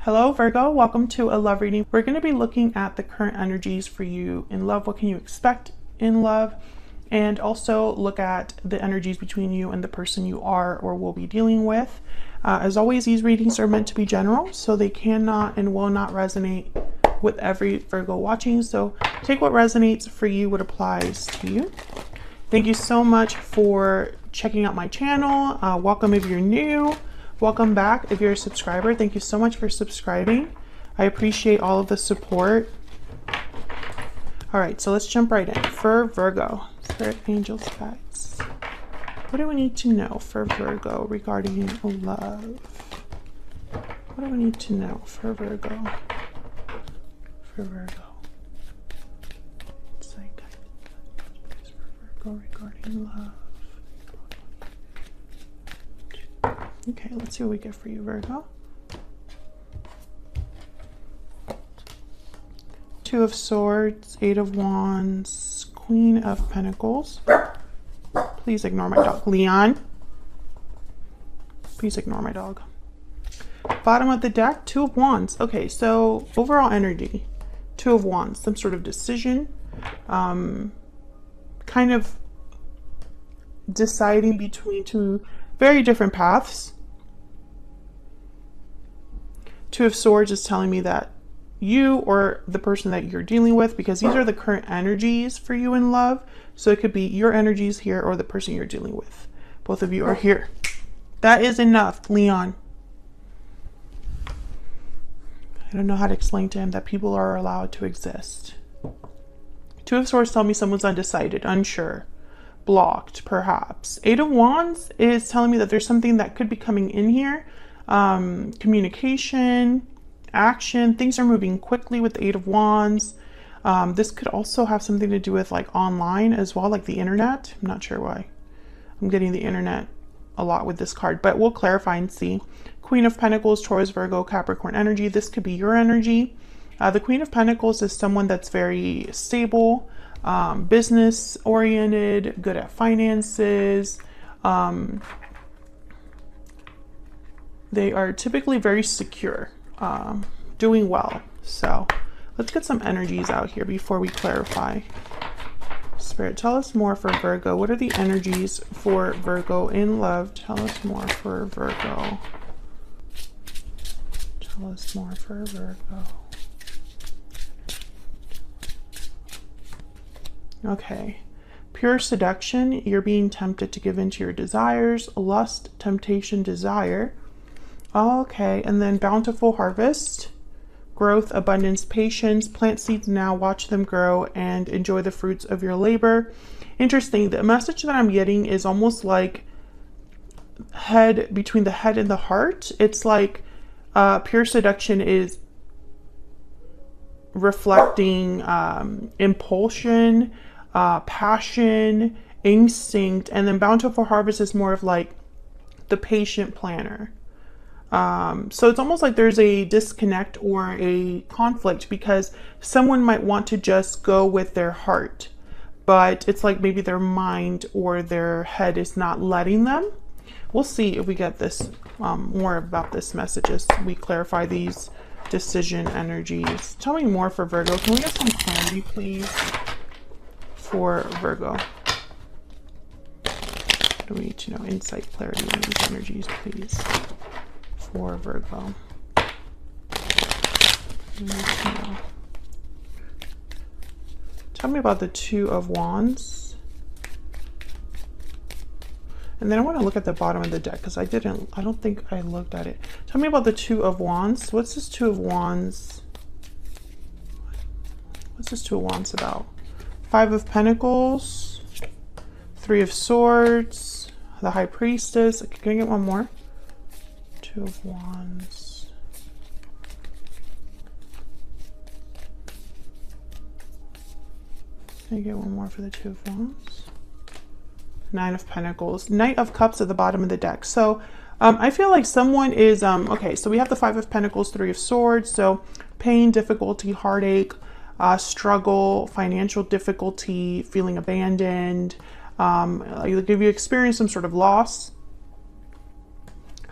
Hello Virgo, welcome to a love reading. We're going to be looking at the current energies for you in love. What can you expect in love? And also look at the energies between you and the person you are or will be dealing with. As always, these readings are meant to be general, so they cannot and will not resonate with every Virgo watching. So take what resonates for you, what applies to you. Thank you so much for checking out my channel. Welcome if you're new. Welcome back if you're a subscriber. Thank you so much for subscribing. I appreciate all of the support. All right, so let's jump right in. For Virgo, Spirit, Angels, Guides. What do we need to know for Virgo regarding love? What do we need to know for Virgo? For Virgo. It's like, for Virgo regarding love. Okay, let's see what we get for you, Virgo. Two of Swords, Eight of Wands, Queen of Pentacles. Please ignore my dog. Leon. Please ignore my dog. Bottom of the deck, Two of Wands. Okay, so overall energy. Two of Wands, some sort of decision. Kind of deciding between two very different paths. Two of Swords is telling me that you or the person that you're dealing with, because these are the current energies for you in love. So it could be your energies here or the person you're dealing with. Both of you are here. That is enough, Leon. I don't know how to explain to him that people are allowed to exist. Two of Swords tell me someone's undecided, unsure, blocked, perhaps. Eight of Wands is telling me that there's something that could be coming in here. Communication, action, things are moving quickly with the Eight of Wands. This could also have something to do with like online as well, like the internet. I'm not sure why I'm getting the internet a lot with this card, but we'll clarify and see. Queen of Pentacles, Taurus, Virgo, Capricorn energy. This could be your energy. The Queen of Pentacles is someone that's very stable, business oriented, good at finances. They are typically very secure, doing well. So let's get some energies out here before we clarify. Spirit, tell us more for Virgo. What are the energies for Virgo in love? Tell us more for Virgo. Tell us more for Virgo. Okay. Pure seduction. You're being tempted to give into your desires. Lust, temptation, desire. Okay, and then bountiful harvest, growth, abundance, patience. Plant seeds now, watch them grow, and enjoy the fruits of your labor. Interesting. The message that I'm getting is almost like head, between the head and the heart. It's like pure seduction is reflecting impulsion, passion, instinct, and then bountiful harvest is more of like the patient planner. So it's almost like there's a disconnect or a conflict, because someone might want to just go with their heart, but it's like maybe their mind or their head is not letting them. We'll see if we get this more about this message as we clarify these decision energies. Tell me more for Virgo. Can we get some clarity, please, for Virgo? What do we need to know? Insight, clarity on these energies, please. For Virgo. Tell me about the Two of Wands. And then I want to look at the bottom of the deck, because I don't think I looked at it. Tell me about the Two of Wands. What's this Two of Wands? What's this Two of Wands about? Five of Pentacles, Three of Swords, the High Priestess. Can I get one more? Two of Wands. Can I get one more for the Two of Wands? Nine of Pentacles. Knight of Cups at the bottom of the deck. So I feel like someone is, okay, so we have the Five of Pentacles, Three of Swords. So pain, difficulty, heartache, struggle, financial difficulty, feeling abandoned. If you experience some sort of loss,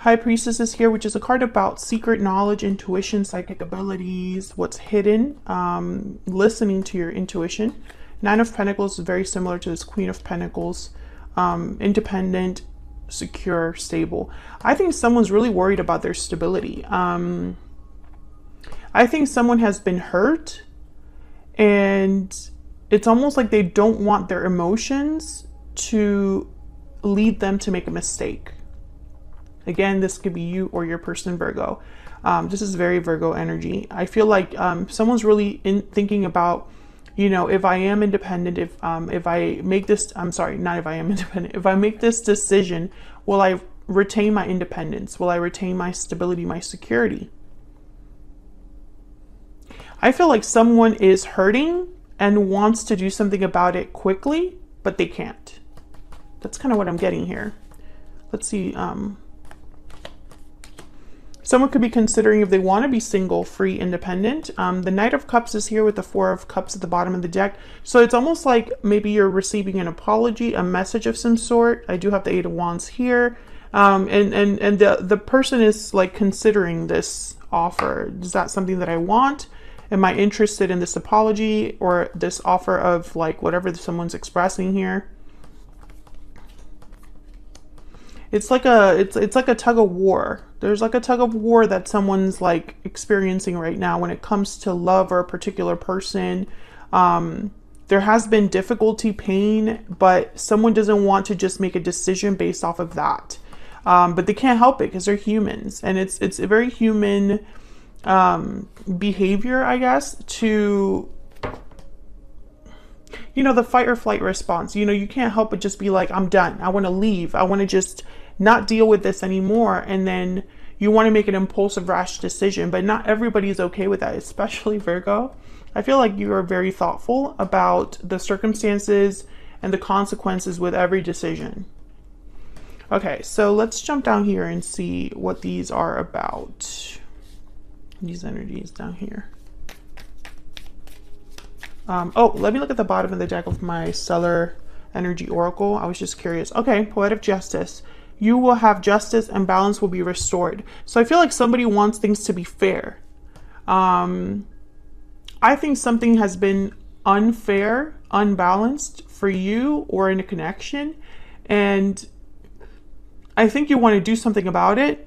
High Priestess is here, which is a card about secret knowledge, intuition, psychic abilities, what's hidden, listening to your intuition. Nine of Pentacles is very similar to this Queen of Pentacles, independent, secure, stable. I think someone's really worried about their stability. I think someone has been hurt, and it's almost like they don't want their emotions to lead them to make a mistake. Again, this could be you or your person, Virgo. This is very Virgo energy. I feel like someone's really thinking about, you know, if I am independent, if I make this, I'm sorry, not if I am independent, if I make this decision, will I retain my independence? Will I retain my stability, my security? I feel like someone is hurting and wants to do something about it quickly, but they can't. That's kind of what I'm getting here. Let's see. Someone could be considering if they want to be single, free, independent. The Knight of Cups is here with the Four of Cups at the bottom of the deck. So it's almost like maybe you're receiving an apology, a message of some sort. I do have the Eight of Wands here. And the person is like considering this offer. Is that something that I want? Am I interested in this apology or this offer of like whatever someone's expressing here? It's like a tug of war. There's like a tug of war that someone's like experiencing right now when it comes to love or a particular person. There has been difficulty, pain, but someone doesn't want to just make a decision based off of that. But they can't help it because they're humans, and it's a very human behavior, I guess, to, you know, the fight or flight response. You know, you can't help but just be like, I'm done. I want to leave. I want to just not deal with this anymore. And then you want to make an impulsive, rash decision, but not everybody's okay with that, especially Virgo. I feel like you are very thoughtful about the circumstances and the consequences with every decision. Okay, so let's jump down here and see what these are about. These energies down here. Oh, let me look at the bottom of the deck of my Stellar Energy Oracle. I was just curious. Okay, Poetic Justice. You will have justice and balance will be restored. So I feel like somebody wants things to be fair. I think something has been unfair, unbalanced for you or in a connection. And I think you want to do something about it.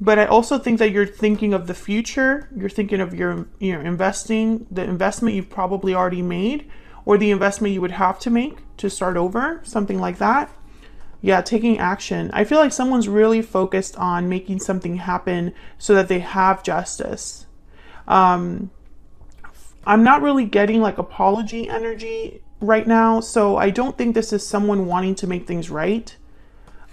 But I also think that you're thinking of the future. You're thinking of your, investing, the investment you've probably already made, or the investment you would have to make to start over, something like that. Yeah, taking action. I feel like someone's really focused on making something happen so that they have justice. I'm not really getting like apology energy right now, so I don't think this is someone wanting to make things right.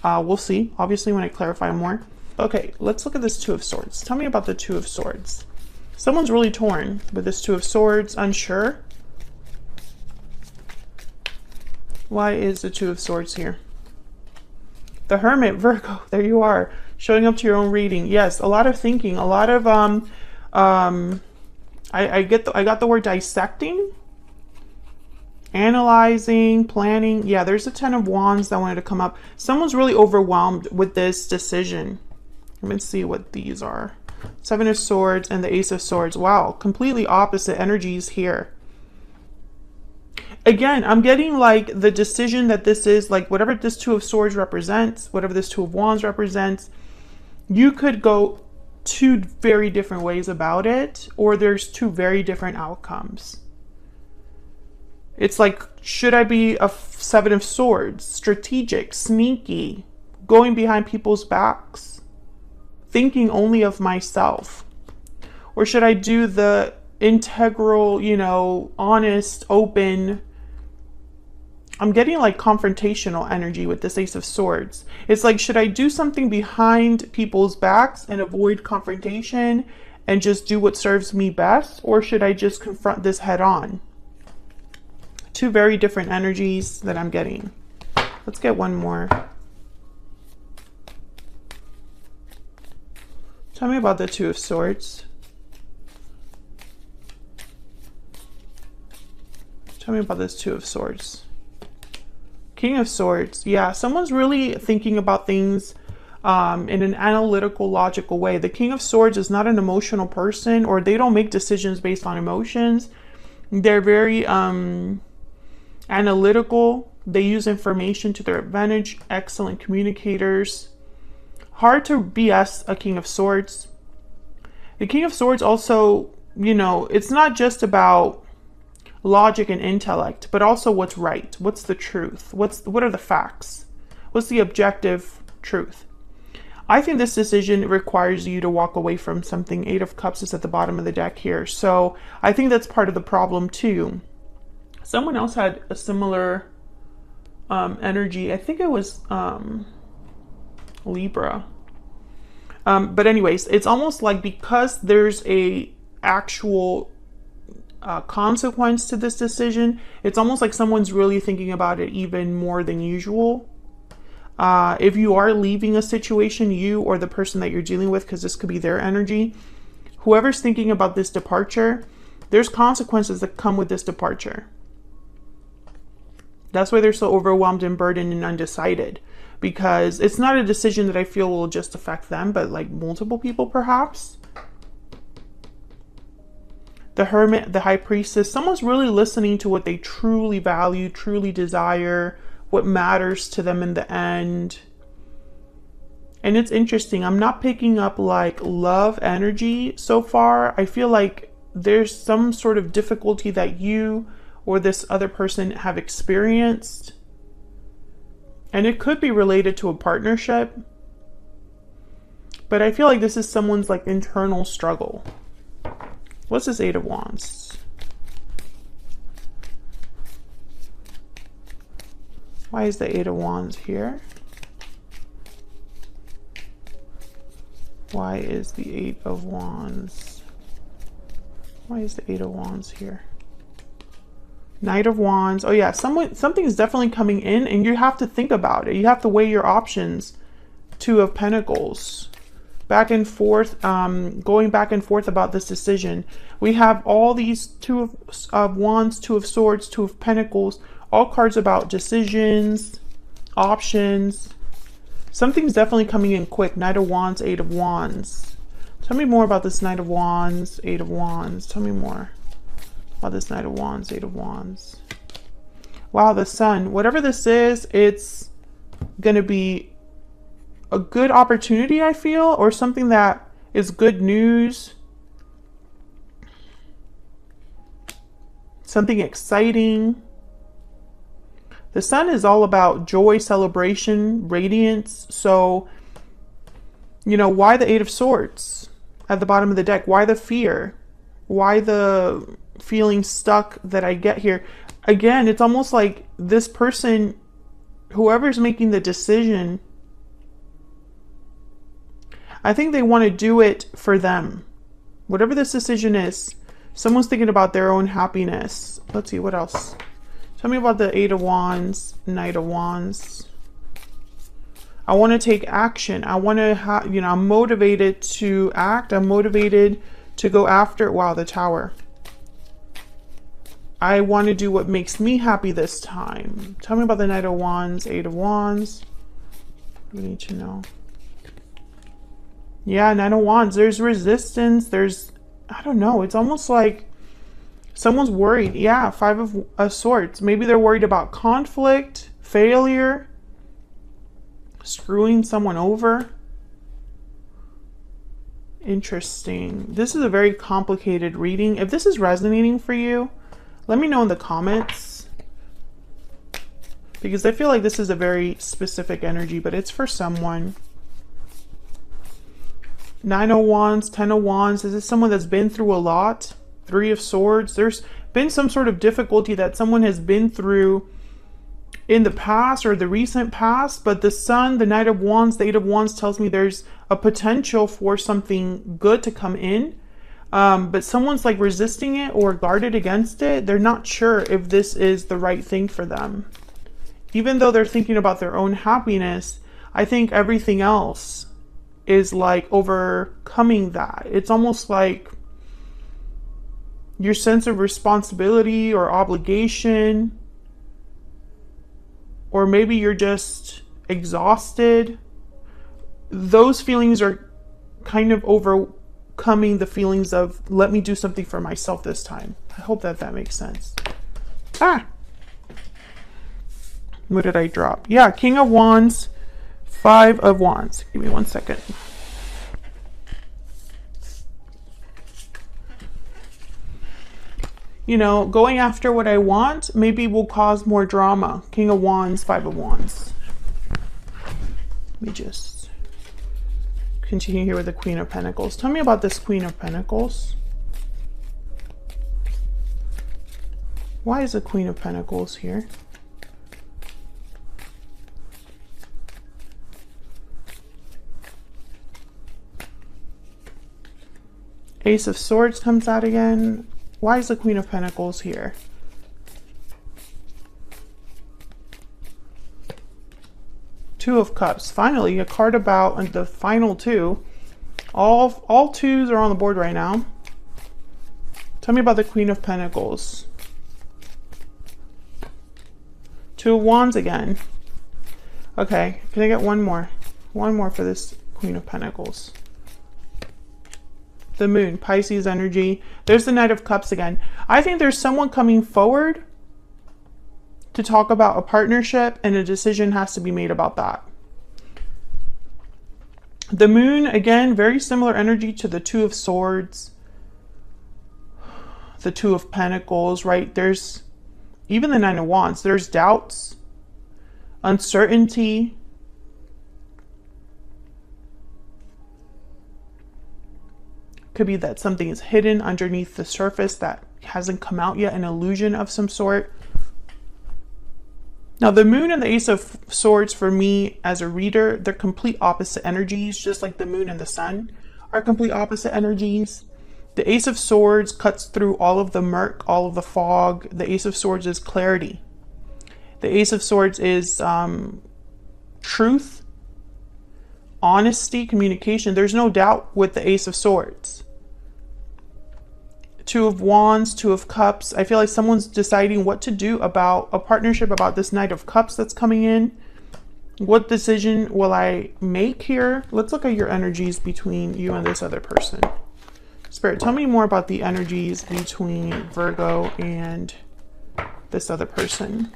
We'll see, obviously, when I clarify more. Okay, let's look at this Two of Swords. Tell me about the Two of Swords. Someone's really torn with this Two of Swords, unsure. Why is the Two of Swords here? The Hermit, Virgo, there you are, showing up to your own reading. Yes, a lot of thinking, a lot of, I got the word dissecting, analyzing, planning. Yeah, there's a Ten of Wands that wanted to come up. Someone's really overwhelmed with this decision. Let me see what these are. Seven of Swords and the Ace of Swords. Wow, completely opposite energies here. Again, I'm getting like the decision that this is like whatever this Two of Swords represents, whatever this Two of Wands represents, you could go two very different ways about it, or there's two very different outcomes. It's like, should I be a Seven of Swords, strategic, sneaky, going behind people's backs, thinking only of myself? Or should I do the integral, honest, open? I'm getting like confrontational energy with this Ace of Swords. It's like, should I do something behind people's backs and avoid confrontation and just do what serves me best? Or should I just confront this head on? Two very different energies that I'm getting. Let's get one more. Tell me about the Two of Swords. Tell me about this Two of Swords. King of Swords. Yeah, someone's really thinking about things in an analytical, logical way. The King of Swords is not an emotional person, or they don't make decisions based on emotions. They're very analytical. They use information to their advantage. Excellent communicators. Hard to BS a King of Swords. The King of Swords also, you know, it's not just about logic and intellect, but also what's right. What's the truth? What are the facts? What's the objective truth? I think this decision requires you to walk away from something. 8 of Cups is at the bottom of the deck here. So I think that's part of the problem too. Someone else had a similar energy. I think it was Libra. But anyways, it's almost like because there's a actual consequence to this decision, it's almost like someone's really thinking about it even more than usual. If you are leaving a situation, you or the person that you're dealing with, because this could be their energy, whoever's thinking about this departure, there's consequences that come with this departure. That's why they're so overwhelmed and burdened and undecided, because it's not a decision that I feel will just affect them, but like multiple people perhaps. The Hermit, the High Priestess, someone's really listening to what they truly value, truly desire, what matters to them in the end. And it's interesting, I'm not picking up like love energy so far. I feel like there's some sort of difficulty that you or this other person have experienced. And it could be related to a partnership. But I feel like this is someone's like internal struggle. What's this 8 of Wands? Why is the 8 of Wands here? Why is the 8 of Wands? Why is the 8 of Wands here? Knight of Wands. Oh yeah, something is definitely coming in and you have to think about it. You have to weigh your options. 2 of Pentacles. Back and forth, going back and forth about this decision. We have all these 2 of Wands, 2 of Swords, 2 of Pentacles. All cards about decisions, options. Something's definitely coming in quick. Knight of Wands, 8 of Wands. Tell me more about this Knight of Wands, 8 of Wands. Tell me more about this Knight of Wands, 8 of Wands. Wow, the Sun. Whatever this is, it's going to be a good opportunity, I feel, or something that is good news. Something exciting. The Sun is all about joy, celebration, radiance. So, you know, why the 8 of Swords at the bottom of the deck? Why the fear? Why the feeling stuck that I get here? Again, it's almost like this person, whoever's making the decision, I think they want to do it for them. Whatever this decision is, someone's thinking about their own happiness. Let's see, what else? Tell me about the 8 of Wands, Knight of Wands. I want to take action. I want to have, you know, I'm motivated to act. I'm motivated to go after, wow, the Tower. I want to do what makes me happy this time. Tell me about the Knight of Wands, 8 of Wands. We need to know. Yeah, 9 of Wands. There's resistance. There's, I don't know. It's almost like someone's worried. Yeah, 5 of Swords. Maybe they're worried about conflict, failure, screwing someone over. Interesting. This is a very complicated reading. If this is resonating for you, let me know in the comments, because I feel like this is a very specific energy, but it's for someone. 9 of Wands, 10 of Wands. Is this someone that's been through a lot? 3 of Swords. There's been some sort of difficulty that someone has been through in the past or the recent past, but the Sun, the Knight of Wands, the 8 of Wands tells me there's a potential for something good to come in. But someone's like resisting it or guarded against it. They're not sure if this is the right thing for them. Even though they're thinking about their own happiness, I think everything else is like overcoming that. It's almost like your sense of responsibility or obligation, or maybe you're just exhausted. those feelings are kind of overcoming the feelings of, let me do something for myself this time. I hope that that makes sense. Ah, what did I drop? Yeah, King of Wands, Five of Wands. Give me 1 second. You know, going after what I want maybe will cause more drama. King of Wands, Five of Wands. Let me just continue here with the Queen of Pentacles. Tell me about this Queen of Pentacles. Why is the Queen of Pentacles here? Ace of Swords comes out again. Why is the Queen of Pentacles here? Two of Cups. Finally, a card about the final two. All twos are on the board right now. Tell me about the Queen of Pentacles. Two of Wands again. Okay, can I get one more? One more for this Queen of Pentacles. The Moon, Pisces energy. There's the Knight of Cups again. I think there's someone coming forward to talk about a partnership, and a decision has to be made about that. The Moon, again, very similar energy to the Two of Swords, the Two of Pentacles, right? There's even the Nine of Wands. There's doubts, uncertainty. Could be that something is hidden underneath the surface that hasn't come out yet, an illusion of some sort. Now, the Moon and the Ace of Swords, for me as a reader, they're complete opposite energies, just like the Moon and the Sun are complete opposite energies. The Ace of Swords cuts through all of the murk, all of the fog. The Ace of Swords is clarity. The Ace of Swords is truth, honesty, communication. There's no doubt with the Ace of Swords. Two of Wands, Two of Cups. I feel like someone's deciding what to do about a partnership, about this Knight of Cups that's coming in. What decision will I make here? Let's look at your energies between you and this other person. Spirit, tell me more about the energies between Virgo and this other person.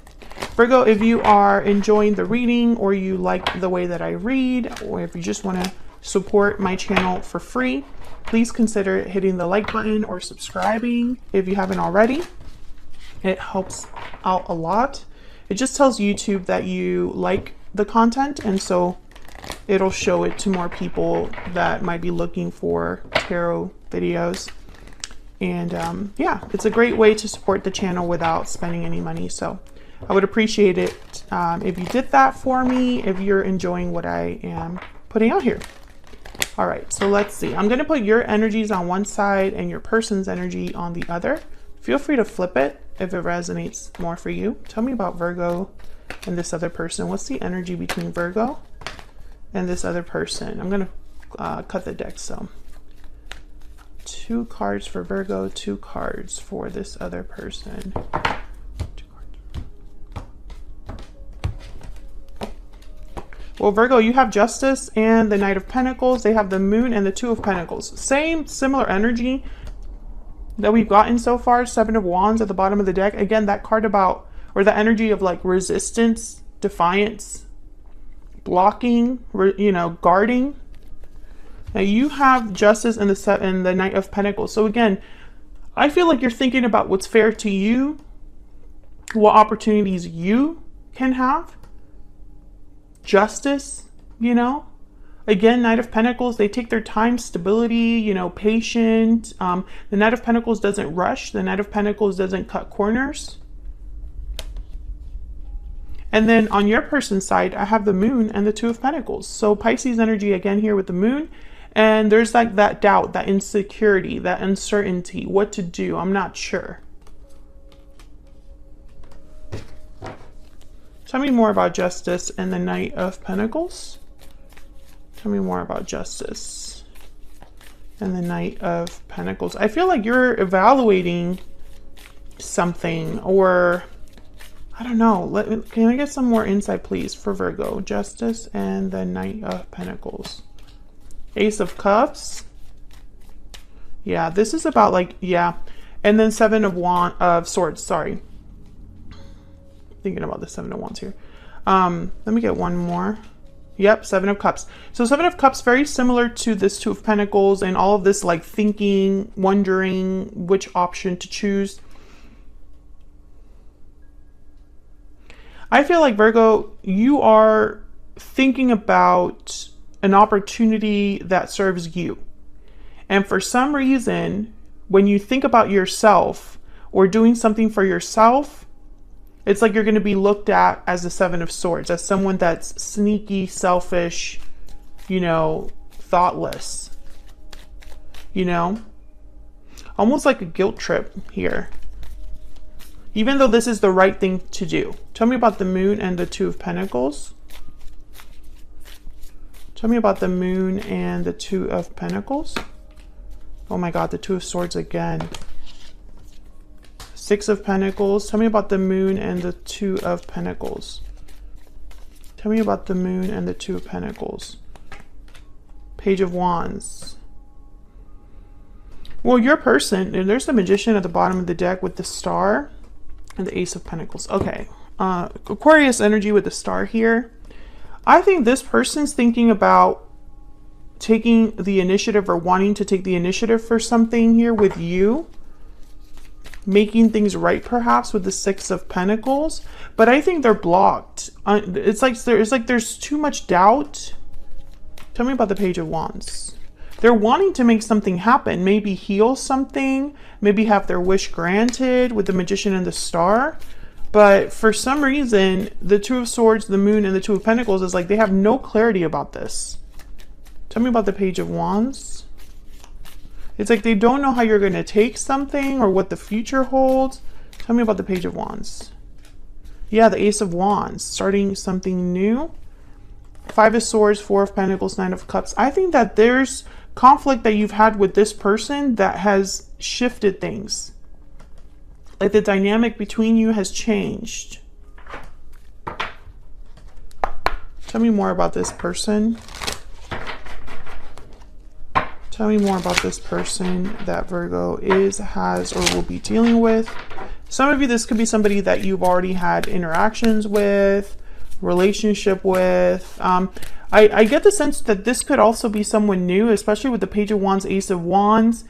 Virgo, if you are enjoying the reading, or you like the way that I read, or if you just want to support my channel for free, please consider hitting the like button or subscribing if you haven't already. It helps out a lot. It just tells YouTube that you like the content, and so it'll show it to more people that might be looking for tarot videos. And yeah, it's a great way to support the channel without spending any money. So I would appreciate it if you did that for me, if you're enjoying what I am putting out here. All right, so let's see. I'm going to put your energies on one side and your person's energy on the other. Feel free to flip it if it resonates more for you. Tell me about Virgo and this other person. What's the energy between Virgo and this other person? I'm going to cut the deck. So 2 cards for Virgo, 2 cards for this other person. Well, Virgo, you have Justice and the Knight of Pentacles. They have the Moon and the Two of Pentacles. Similar energy that we've gotten so far. 7 of Wands at the bottom of the deck. Again, that card about, or the energy of like resistance, defiance, blocking, you know, guarding. Now you have Justice and the Knight of Pentacles. So again, I feel like you're thinking about what's fair to you, what opportunities you can have. Justice, you know, again, Knight of Pentacles, they take their time, stability, you know, patient. The Knight of Pentacles doesn't rush. The Knight of Pentacles doesn't cut corners. And then on your person's side, I have the Moon and the Two of Pentacles. So Pisces energy again here with the Moon. And there's like that doubt, that insecurity, that uncertainty, what to do. I'm not sure. Tell me more about Justice and the Knight of Pentacles. Tell me more about Justice and the Knight of Pentacles. I feel like you're evaluating something, or I don't know. Can I get some more insight, please, for Virgo? Justice and the Knight of Pentacles. Ace of Cups. Yeah, this is about like, yeah. And then Seven of Swords, sorry. Thinking about the Seven of Wands here. Let me get one more. Yep, Seven of Cups. So Seven of Cups, very similar to this Two of Pentacles and all of this like thinking, wondering which option to choose. I feel like Virgo, you are thinking about an opportunity that serves you. And for some reason, when you think about yourself or doing something for yourself, it's like you're going to be looked at as the Seven of Swords, as someone that's sneaky, selfish, you know, thoughtless, you know, almost like a guilt trip here. Even though this is the right thing to do. Tell me about the Moon and the Two of Pentacles. Tell me about the Moon and the Two of Pentacles. Oh my God, the Two of Swords again. Six of Pentacles. Tell me about the Moon and the Two of Pentacles. Tell me about the Moon and the Two of Pentacles. Page of Wands. Well, your person, and there's the Magician at the bottom of the deck with the Star. And the Ace of Pentacles. Okay. Aquarius energy with the Star here. I think this person's thinking about taking the initiative or wanting to take the initiative for something here with you. Making things right perhaps with the Six of Pentacles. But I think they're blocked. It's like there's too much doubt. Tell me about the Page of Wands. They're wanting to make something happen, maybe heal something, maybe have their wish granted with the Magician and the Star. But for some reason, the Two of Swords, the Moon, and the Two of Pentacles is like they have no clarity about this. Tell me about the Page of Wands. It's like they don't know how you're going to take something or what the future holds. Tell me about the Page of Wands. Yeah, the Ace of Wands, starting something new. Five of Swords, Four of Pentacles, Nine of Cups. I think that there's conflict that you've had with this person that has shifted things. Like the dynamic between you has changed. Tell me more about this person. Tell me more about this person that Virgo is, has, or will be dealing with. Some of you, this could be somebody that you've already had interactions with, relationship with. I get the sense that this could also be someone new, especially with the Page of Wands, Ace of Wands.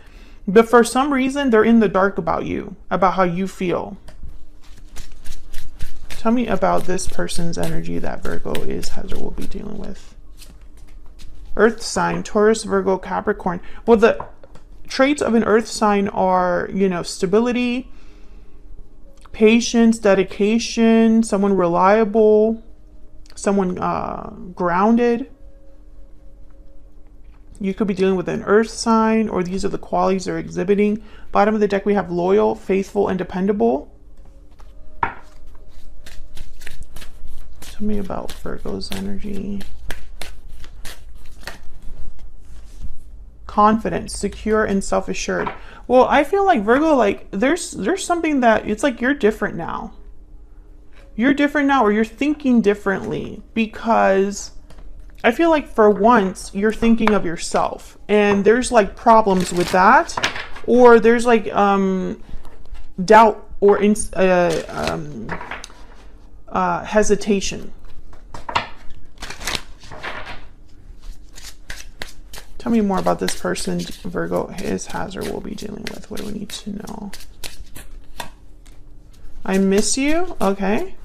But for some reason, they're in the dark about you, about how you feel. Tell me about this person's energy that Virgo is, has, or will be dealing with. Earth sign, Taurus, Virgo, Capricorn. Well, the traits of an earth sign are, you know, stability, patience, dedication, someone reliable, someone grounded. You could be dealing with an earth sign, or these are the qualities they're exhibiting. Bottom of the deck, we have loyal, faithful, and dependable. Tell me about Virgo's energy. Confident, secure, and self-assured. Well, I feel like Virgo, like there's something that it's like you're different now. You're different now, or you're thinking differently, because I feel like for once you're thinking of yourself, and there's like problems with that, or there's like doubt or hesitation. Tell me more about this person Virgo is, has, or will be dealing with. What do we need to know? I miss you. Okay.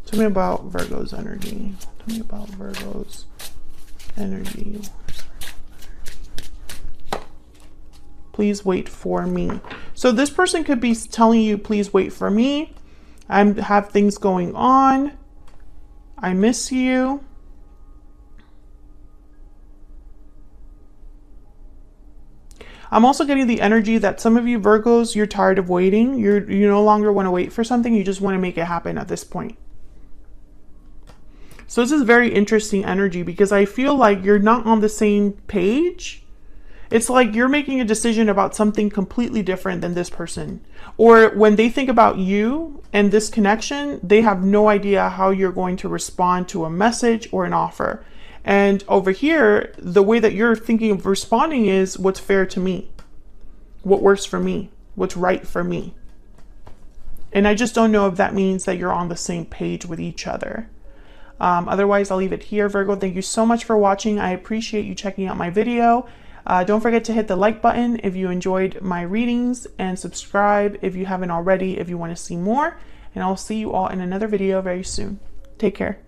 Tell me about Virgo's energy. Tell me about Virgo's energy. Please wait for me. So this person could be telling you, please wait for me. I have things going on. I miss you. I'm also getting the energy that some of you Virgos, you're tired of waiting. You no longer want to wait for something. You just want to make it happen at this point. So this is very interesting energy, because I feel like you're not on the same page. It's like you're making a decision about something completely different than this person. Or when they think about you and this connection, they have no idea how you're going to respond to a message or an offer. And over here, the way that you're thinking of responding is what's fair to me, what works for me, what's right for me. And I just don't know if that means that you're on the same page with each other. Otherwise, I'll leave it here, Virgo. Thank you so much for watching. I appreciate you checking out my video. Don't forget to hit the like button if you enjoyed my readings, and subscribe if you haven't already if you want to see more. And I'll see you all in another video very soon. Take care.